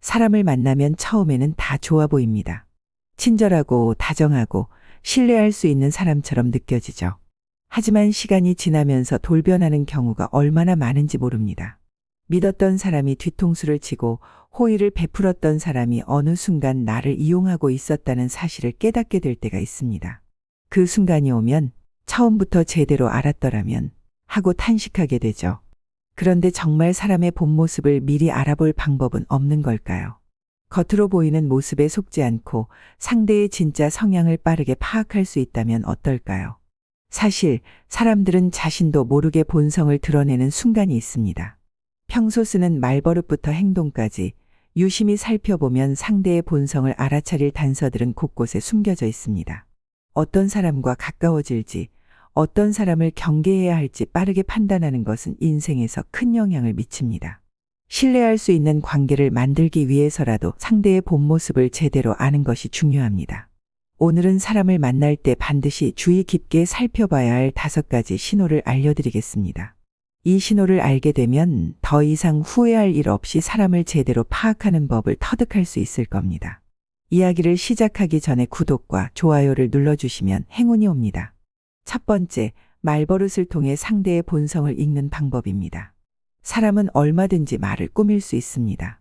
사람을 만나면 처음에는 다 좋아 보입니다. 친절하고 다정하고 신뢰할 수 있는 사람처럼 느껴지죠. 하지만 시간이 지나면서 돌변하는 경우가 얼마나 많은지 모릅니다. 믿었던 사람이 뒤통수를 치고 호의를 베풀었던 사람이 어느 순간 나를 이용하고 있었다는 사실을 깨닫게 될 때가 있습니다. 그 순간이 오면 처음부터 제대로 알았더라면 하고 탄식하게 되죠. 그런데 정말 사람의 본 모습을 미리 알아볼 방법은 없는 걸까요? 겉으로 보이는 모습에 속지 않고 상대의 진짜 성향을 빠르게 파악할 수 있다면 어떨까요? 사실 사람들은 자신도 모르게 본성을 드러내는 순간이 있습니다. 평소 쓰는 말버릇부터 행동까지 유심히 살펴보면 상대의 본성을 알아차릴 단서들은 곳곳에 숨겨져 있습니다. 어떤 사람과 가까워질지, 어떤 사람을 경계해야 할지 빠르게 판단하는 것은 인생에서 큰 영향을 미칩니다. 신뢰할 수 있는 관계를 만들기 위해서라도 상대의 본 모습을 제대로 아는 것이 중요합니다. 오늘은 사람을 만날 때 반드시 주의 깊게 살펴봐야 할 5가지 신호를 알려드리겠습니다. 이 신호를 알게 되면 더 이상 후회할 일 없이 사람을 제대로 파악하는 법을 터득할 수 있을 겁니다. 이야기를 시작하기 전에 구독과 좋아요를 눌러주시면 행운이 옵니다. 첫 번째, 말버릇을 통해 상대의 본성을 읽는 방법입니다. 사람은 얼마든지 말을 꾸밀 수 있습니다.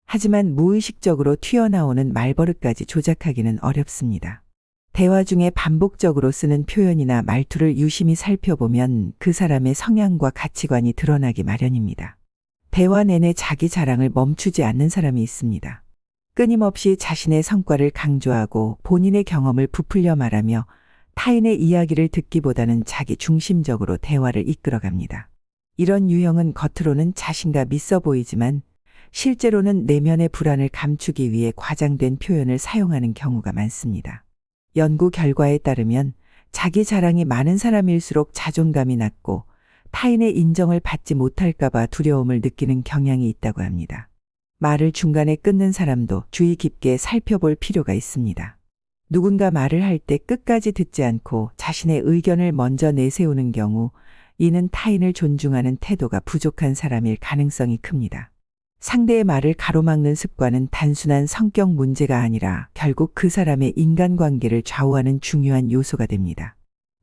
하지만 무의식적으로 튀어나오는 말버릇까지 조작하기는 어렵습니다. 대화 중에 반복적으로 쓰는 표현이나 말투를 유심히 살펴보면 그 사람의 성향과 가치관이 드러나기 마련입니다. 대화 내내 자기 자랑을 멈추지 않는 사람이 있습니다. 끊임없이 자신의 성과를 강조하고 본인의 경험을 부풀려 말하며 타인의 이야기를 듣기보다는 자기 중심적으로 대화를 이끌어갑니다. 이런 유형은 겉으로는 자신감 있어 보이지만 실제로는 내면의 불안을 감추기 위해 과장된 표현을 사용하는 경우가 많습니다. 연구 결과에 따르면 자기 자랑이 많은 사람일수록 자존감이 낮고 타인의 인정을 받지 못할까봐 두려움을 느끼는 경향이 있다고 합니다. 말을 중간에 끊는 사람도 주의 깊게 살펴볼 필요가 있습니다. 누군가 말을 할 때 끝까지 듣지 않고 자신의 의견을 먼저 내세우는 경우 이는 타인을 존중하는 태도가 부족한 사람일 가능성이 큽니다. 상대의 말을 가로막는 습관은 단순한 성격 문제가 아니라 결국 그 사람의 인간관계를 좌우하는 중요한 요소가 됩니다.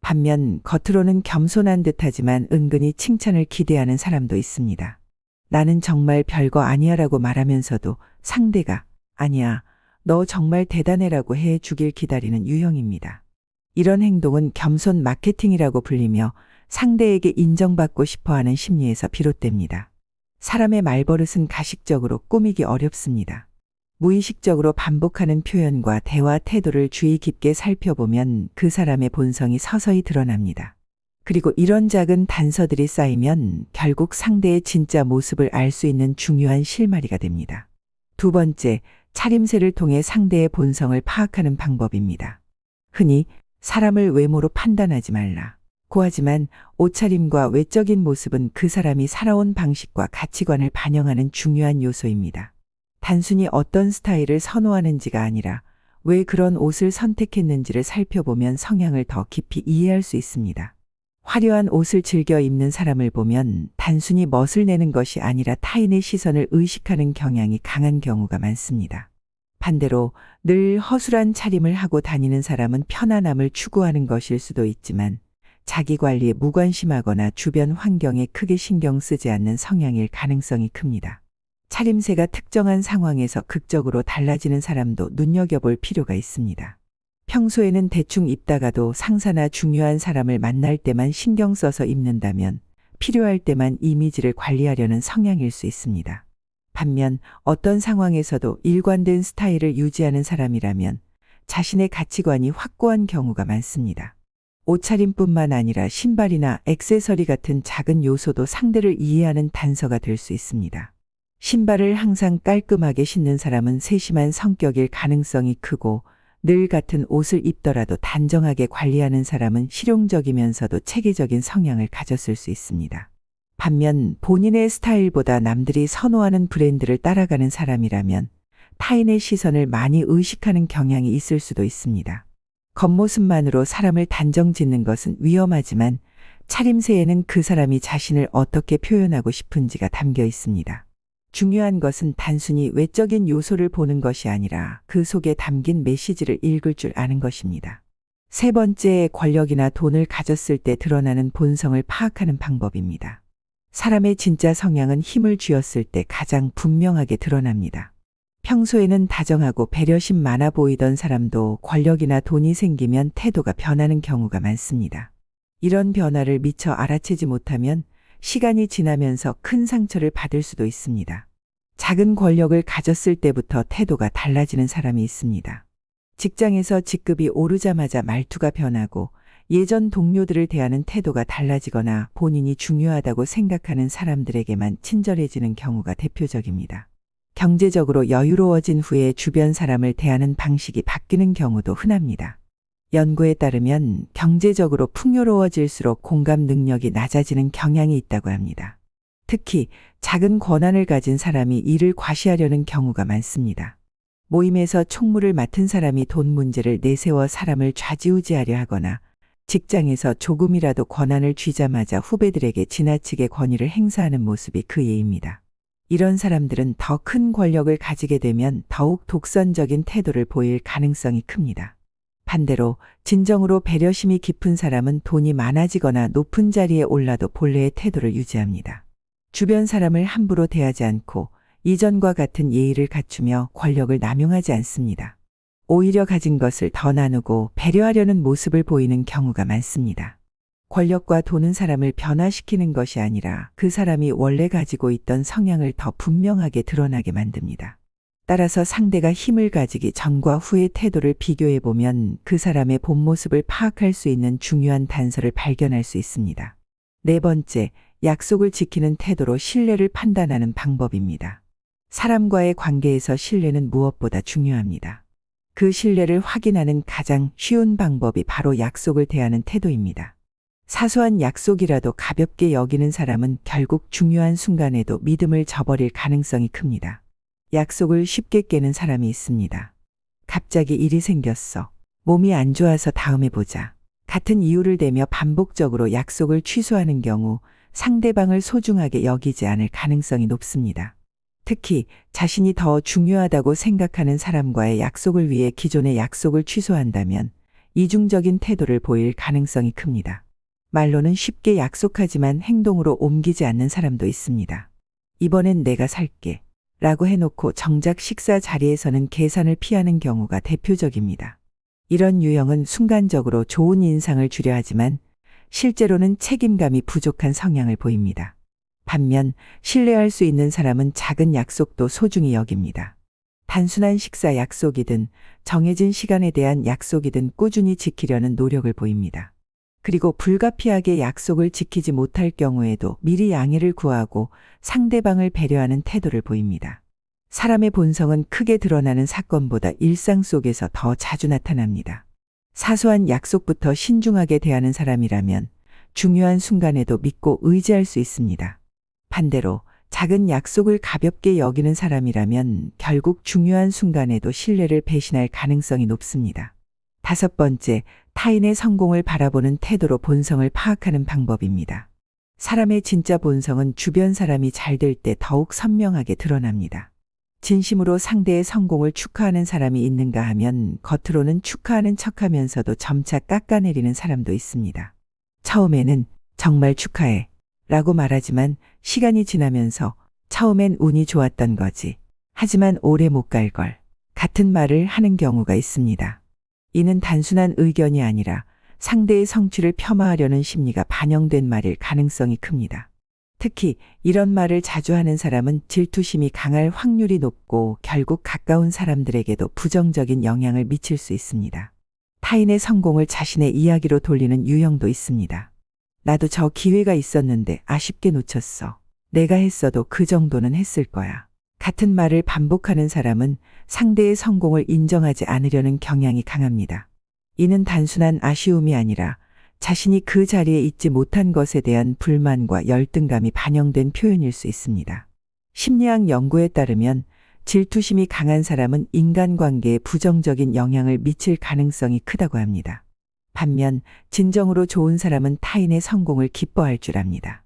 반면 겉으로는 겸손한 듯하지만 은근히 칭찬을 기대하는 사람도 있습니다. 나는 정말 별거 아니야라고 말하면서도 상대가 아니야, 너 정말 대단해라고 해 주길 기다리는 유형입니다. 이런 행동은 겸손 마케팅이라고 불리며 상대에게 인정받고 싶어하는 심리에서 비롯됩니다. 사람의 말버릇은 가식적으로 꾸미기 어렵습니다. 무의식적으로 반복하는 표현과 대화 태도를 주의 깊게 살펴보면 그 사람의 본성이 서서히 드러납니다. 그리고 이런 작은 단서들이 쌓이면 결국 상대의 진짜 모습을 알 수 있는 중요한 실마리가 됩니다. 두 번째, 차림새를 통해 상대의 본성을 파악하는 방법입니다. 흔히 사람을 외모로 판단하지 말라. 고하지만 옷차림과 외적인 모습은 그 사람이 살아온 방식과 가치관을 반영하는 중요한 요소입니다. 단순히 어떤 스타일을 선호하는지가 아니라 왜 그런 옷을 선택했는지를 살펴보면 성향을 더 깊이 이해할 수 있습니다. 화려한 옷을 즐겨 입는 사람을 보면 단순히 멋을 내는 것이 아니라 타인의 시선을 의식하는 경향이 강한 경우가 많습니다. 반대로 늘 허술한 차림을 하고 다니는 사람은 편안함을 추구하는 것일 수도 있지만 자기 관리에 무관심하거나 주변 환경에 크게 신경 쓰지 않는 성향일 가능성이 큽니다. 차림새가 특정한 상황에서 극적으로 달라지는 사람도 눈여겨볼 필요가 있습니다. 평소에는 대충 입다가도 상사나 중요한 사람을 만날 때만 신경 써서 입는다면 필요할 때만 이미지를 관리하려는 성향일 수 있습니다. 반면 어떤 상황에서도 일관된 스타일을 유지하는 사람이라면 자신의 가치관이 확고한 경우가 많습니다. 옷차림뿐만 아니라 신발이나 액세서리 같은 작은 요소도 상대를 이해하는 단서가 될 수 있습니다. 신발을 항상 깔끔하게 신는 사람은 세심한 성격일 가능성이 크고 늘 같은 옷을 입더라도 단정하게 관리하는 사람은 실용적이면서도 체계적인 성향을 가졌을 수 있습니다. 반면 본인의 스타일보다 남들이 선호하는 브랜드를 따라가는 사람이라면 타인의 시선을 많이 의식하는 경향이 있을 수도 있습니다. 겉모습만으로 사람을 단정 짓는 것은 위험하지만 차림새에는 그 사람이 자신을 어떻게 표현하고 싶은지가 담겨 있습니다. 중요한 것은 단순히 외적인 요소를 보는 것이 아니라 그 속에 담긴 메시지를 읽을 줄 아는 것입니다. 세 번째, 권력이나 돈을 가졌을 때 드러나는 본성을 파악하는 방법입니다. 사람의 진짜 성향은 힘을 쥐었을 때 가장 분명하게 드러납니다. 평소에는 다정하고 배려심 많아 보이던 사람도 권력이나 돈이 생기면 태도가 변하는 경우가 많습니다. 이런 변화를 미처 알아채지 못하면 시간이 지나면서 큰 상처를 받을 수도 있습니다. 작은 권력을 가졌을 때부터 태도가 달라지는 사람이 있습니다. 직장에서 직급이 오르자마자 말투가 변하고 예전 동료들을 대하는 태도가 달라지거나 본인이 중요하다고 생각하는 사람들에게만 친절해지는 경우가 대표적입니다. 경제적으로 여유로워진 후에 주변 사람을 대하는 방식이 바뀌는 경우도 흔합니다. 연구에 따르면 경제적으로 풍요로워질수록 공감 능력이 낮아지는 경향이 있다고 합니다. 특히 작은 권한을 가진 사람이 일을 과시하려는 경우가 많습니다. 모임에서 총무를 맡은 사람이 돈 문제를 내세워 사람을 좌지우지하려 하거나 직장에서 조금이라도 권한을 쥐자마자 후배들에게 지나치게 권위를 행사하는 모습이 그 예입니다. 이런 사람들은 더 큰 권력을 가지게 되면 더욱 독선적인 태도를 보일 가능성이 큽니다. 반대로 진정으로 배려심이 깊은 사람은 돈이 많아지거나 높은 자리에 올라도 본래의 태도를 유지합니다. 주변 사람을 함부로 대하지 않고 이전과 같은 예의를 갖추며 권력을 남용하지 않습니다. 오히려 가진 것을 더 나누고 배려하려는 모습을 보이는 경우가 많습니다. 권력과 돈은 사람을 변화시키는 것이 아니라 그 사람이 원래 가지고 있던 성향을 더 분명하게 드러나게 만듭니다. 따라서 상대가 힘을 가지기 전과 후의 태도를 비교해 보면 그 사람의 본 모습을 파악할 수 있는 중요한 단서를 발견할 수 있습니다. 네 번째, 약속을 지키는 태도로 신뢰를 판단하는 방법입니다. 사람과의 관계에서 신뢰는 무엇보다 중요합니다. 그 신뢰를 확인하는 가장 쉬운 방법이 바로 약속을 대하는 태도입니다. 사소한 약속이라도 가볍게 여기는 사람은 결국 중요한 순간에도 믿음을 저버릴 가능성이 큽니다. 약속을 쉽게 깨는 사람이 있습니다. 갑자기 일이 생겼어. 몸이 안 좋아서 다음에 보자. 같은 이유를 대며 반복적으로 약속을 취소하는 경우 상대방을 소중하게 여기지 않을 가능성이 높습니다. 특히 자신이 더 중요하다고 생각하는 사람과의 약속을 위해 기존의 약속을 취소한다면 이중적인 태도를 보일 가능성이 큽니다. 말로는 쉽게 약속하지만 행동으로 옮기지 않는 사람도 있습니다. 이번엔 내가 살게 라고 해놓고 정작 식사 자리에서는 계산을 피하는 경우가 대표적입니다. 이런 유형은 순간적으로 좋은 인상을 주려 하지만 실제로는 책임감이 부족한 성향을 보입니다. 반면 신뢰할 수 있는 사람은 작은 약속도 소중히 여깁니다. 단순한 식사 약속이든 정해진 시간에 대한 약속이든 꾸준히 지키려는 노력을 보입니다. 그리고 불가피하게 약속을 지키지 못할 경우에도 미리 양해를 구하고 상대방을 배려하는 태도를 보입니다. 사람의 본성은 크게 드러나는 사건보다 일상 속에서 더 자주 나타납니다. 사소한 약속부터 신중하게 대하는 사람이라면 중요한 순간에도 믿고 의지할 수 있습니다. 반대로 작은 약속을 가볍게 여기는 사람이라면 결국 중요한 순간에도 신뢰를 배신할 가능성이 높습니다. 다섯 번째, 타인의 성공을 바라보는 태도로 본성을 파악하는 방법입니다. 사람의 진짜 본성은 주변 사람이 잘 될 때 더욱 선명하게 드러납니다. 진심으로 상대의 성공을 축하하는 사람이 있는가 하면 겉으로는 축하하는 척하면서도 점차 깎아내리는 사람도 있습니다. 처음에는 정말 축하해 라고 말하지만 시간이 지나면서 처음엔 운이 좋았던 거지. 하지만 오래 못 갈 걸. 같은 말을 하는 경우가 있습니다. 이는 단순한 의견이 아니라 상대의 성취를 폄하하려는 심리가 반영된 말일 가능성이 큽니다. 특히 이런 말을 자주 하는 사람은 질투심이 강할 확률이 높고 결국 가까운 사람들에게도 부정적인 영향을 미칠 수 있습니다. 타인의 성공을 자신의 이야기로 돌리는 유형도 있습니다. 나도 저 기회가 있었는데 아쉽게 놓쳤어. 내가 했어도 그 정도는 했을 거야. 같은 말을 반복하는 사람은 상대의 성공을 인정하지 않으려는 경향이 강합니다. 이는 단순한 아쉬움이 아니라 자신이 그 자리에 있지 못한 것에 대한 불만과 열등감이 반영된 표현일 수 있습니다. 심리학 연구에 따르면 질투심이 강한 사람은 인간관계에 부정적인 영향을 미칠 가능성이 크다고 합니다. 반면 진정으로 좋은 사람은 타인의 성공을 기뻐할 줄 압니다.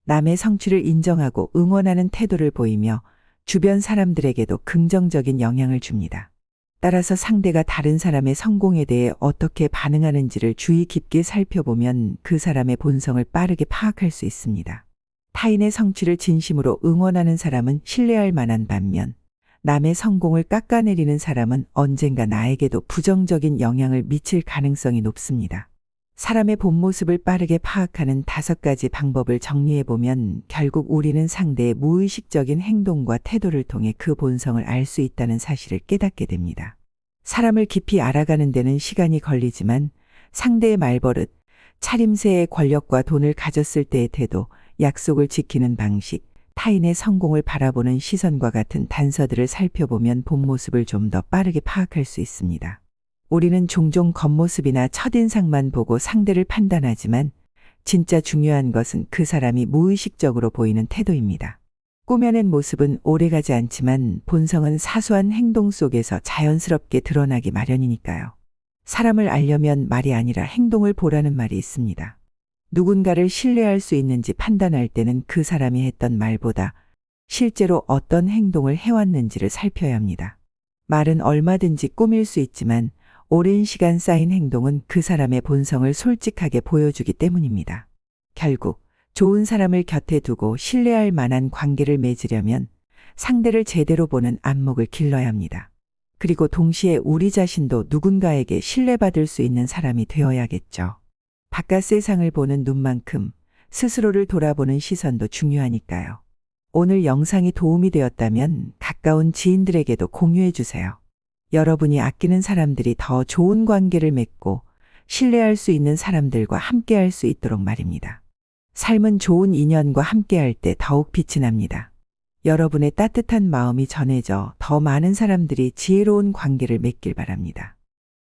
남의 성취를 인정하고 응원하는 태도를 보이며 주변 사람들에게도 긍정적인 영향을 줍니다. 따라서 상대가 다른 사람의 성공에 대해 어떻게 반응하는지를 주의 깊게 살펴보면 그 사람의 본성을 빠르게 파악할 수 있습니다. 타인의 성취를 진심으로 응원하는 사람은 신뢰할 만한 반면, 남의 성공을 깎아내리는 사람은 언젠가 나에게도 부정적인 영향을 미칠 가능성이 높습니다. 사람의 본 모습을 빠르게 파악하는 5가지 방법을 정리해보면 결국 우리는 상대의 무의식적인 행동과 태도를 통해 그 본성을 알 수 있다는 사실을 깨닫게 됩니다. 사람을 깊이 알아가는 데는 시간이 걸리지만 상대의 말버릇, 차림새의 권력과 돈을 가졌을 때의 태도, 약속을 지키는 방식, 타인의 성공을 바라보는 시선과 같은 단서들을 살펴보면 본 모습을 좀 더 빠르게 파악할 수 있습니다. 우리는 종종 겉모습이나 첫인상만 보고 상대를 판단하지만 진짜 중요한 것은 그 사람이 무의식적으로 보이는 태도입니다. 꾸며낸 모습은 오래가지 않지만 본성은 사소한 행동 속에서 자연스럽게 드러나기 마련이니까요. 사람을 알려면 말이 아니라 행동을 보라는 말이 있습니다. 누군가를 신뢰할 수 있는지 판단할 때는 그 사람이 했던 말보다 실제로 어떤 행동을 해왔는지를 살펴야 합니다. 말은 얼마든지 꾸밀 수 있지만 오랜 시간 쌓인 행동은 그 사람의 본성을 솔직하게 보여주기 때문입니다. 결국 좋은 사람을 곁에 두고 신뢰할 만한 관계를 맺으려면 상대를 제대로 보는 안목을 길러야 합니다. 그리고 동시에 우리 자신도 누군가에게 신뢰받을 수 있는 사람이 되어야겠죠. 바깥 세상을 보는 눈만큼 스스로를 돌아보는 시선도 중요하니까요. 오늘 영상이 도움이 되었다면 가까운 지인들에게도 공유해 주세요. 여러분이 아끼는 사람들이 더 좋은 관계를 맺고 신뢰할 수 있는 사람들과 함께할 수 있도록 말입니다. 삶은 좋은 인연과 함께할 때 더욱 빛이 납니다. 여러분의 따뜻한 마음이 전해져 더 많은 사람들이 지혜로운 관계를 맺길 바랍니다.